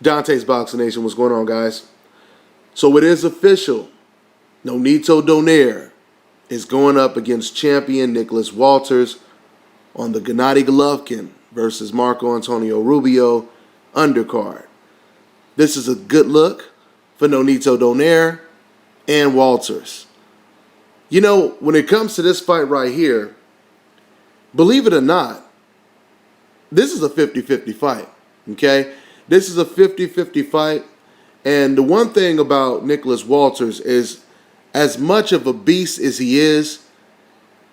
Dante's Boxing Nation, what's going on, guys? So it is official. Nonito Donaire is going up against champion Nicholas Walters on the Gennady Golovkin versus Marco Antonio Rubio undercard. This is a good look for Nonito Donaire and Walters. You know, when it comes to this fight right here, believe it or not, this is a 50-50 fight, okay? This is a 50-50 fight, and the one thing about Nicholas Walters is, as much of a beast as he is,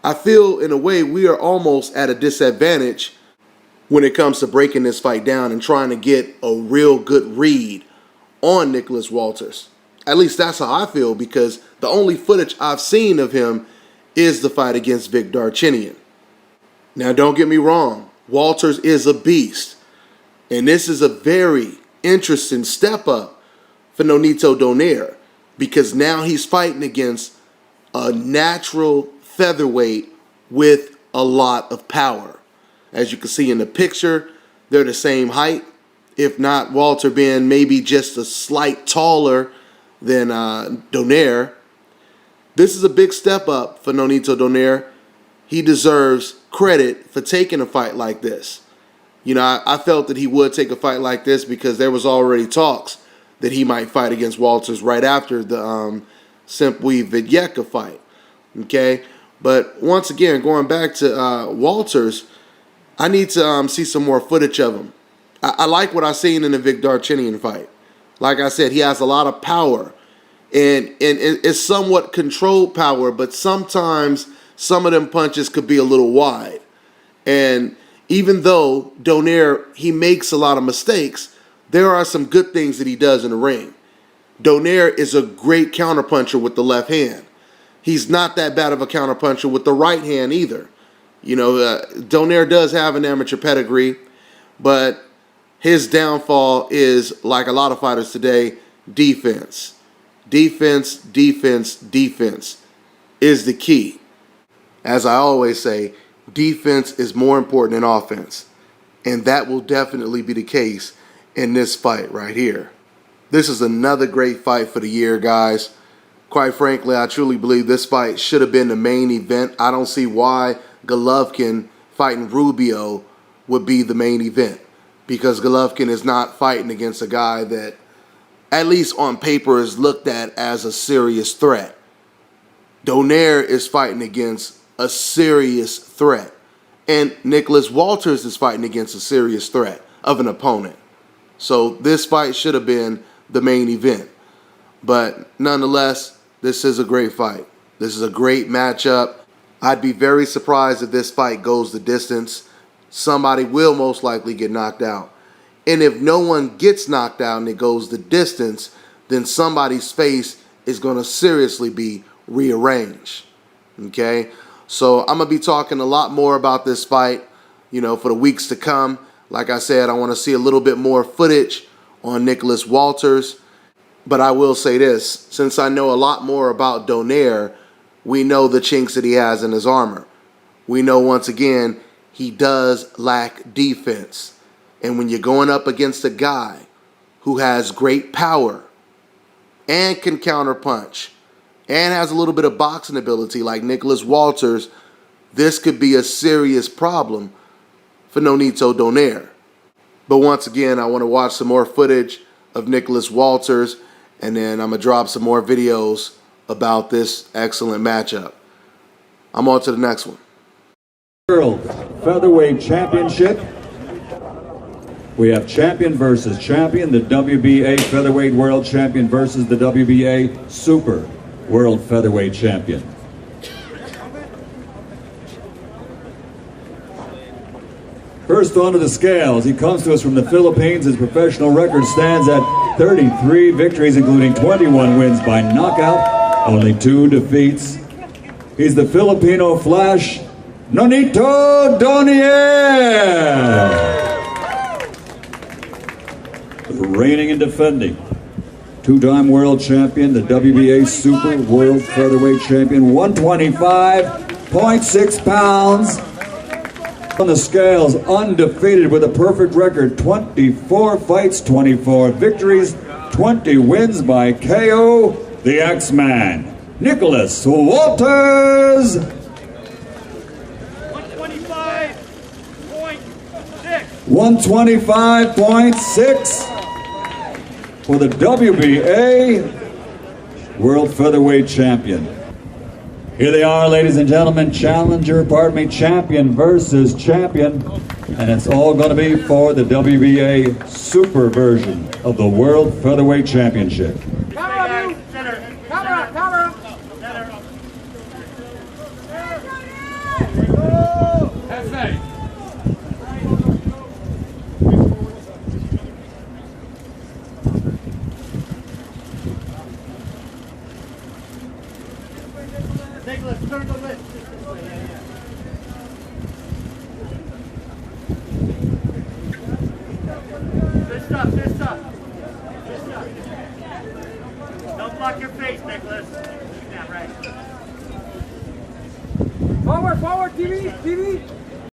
I feel in a way we are almost at a disadvantage when it comes to breaking this fight down and trying to get a real good read on Nicholas Walters. At least that's how I feel, because the only footage I've seen of him is the fight against Vic Darchinyan. Now, don't get me wrong, Walters is a beast, and this is a very interesting step up for Nonito Donaire, because now he's fighting against a natural featherweight with a lot of power. As you can see in the picture, they're the same height, if not Walter being maybe just a slight taller than Donaire. This is a big step up for Nonito Donaire. He deserves credit for taking a fight like this. You know, I felt that he would take a fight like this because there was already talks that he might fight against Walters right after the Simply Vidyeka fight. Okay? But once again, going back to Walters, I need to see some more footage of him. I like what I seen in the Vic Darchinyan fight. Like I said, he has a lot of power. And it's somewhat controlled power, but sometimes some of them punches could be a little wide. And even though Donaire, he makes a lot of mistakes, there are some good things that he does in the ring. Donaire is a great counterpuncher with the left hand. He's not that bad of a counterpuncher with the right hand either. You know, Donaire does have an amateur pedigree, but his downfall is, like a lot of fighters today, defense. Defense, defense, defense is the key. As I always say, defense is more important than offense. And that will definitely be the case in this fight right here. This is another great fight for the year, guys. Quite frankly, I truly believe this fight should have been the main event. I don't see why Golovkin fighting Rubio would be the main event, because Golovkin is not fighting against a guy that, at least on paper, is looked at as a serious threat. Donaire is fighting against a serious threat, and Nicholas Walters is fighting against a serious threat of an opponent. So this fight should have been the main event. But nonetheless, this is a great fight. This is a great matchup. I'd be very surprised if this fight goes the distance. Somebody will most likely get knocked out. And if no one gets knocked out and it goes the distance, then somebody's face is going to seriously be rearranged. Okay? So I'm going to be talking a lot more about this fight, you know, for the weeks to come. Like I said, I want to see a little bit more footage on Nicholas Walters. But I will say this, since I know a lot more about Donaire, we know the chinks that he has in his armor. We know, once again, he does lack defense. And when you're going up against a guy who has great power and can counterpunch and has a little bit of boxing ability like Nicholas Walters, this could be a serious problem for Nonito Donaire. But once again, I want to watch some more footage of Nicholas Walters, and then I'm going to drop some more videos about this excellent matchup. I'm on to the next one. World Featherweight Championship. We have champion versus champion, the WBA Featherweight World Champion versus the WBA Super World Featherweight Champion. First onto the scales, he comes to us from the Philippines. His professional record stands at 33 victories, including 21 wins by knockout, only 2 defeats. He's the Filipino Flash, Nonito Donaire. Reigning and defending two-time world champion, the WBA Super World Featherweight Champion, 125.6 pounds. On the scales, undefeated with a perfect record, 24 fights, 24 victories, 20 wins by KO, the X-Man, Nicholas Walters. 125.6 for the WBA World Featherweight Champion. Here they are, ladies and gentlemen, champion versus champion, and it's all going to be for the WBA Super version of the World Featherweight Championship. Nicholas, turn the list. Fist up, fist up. Fist up. Don't block your face, Nicholas. Yeah, right. Forward, forward, TV, TV.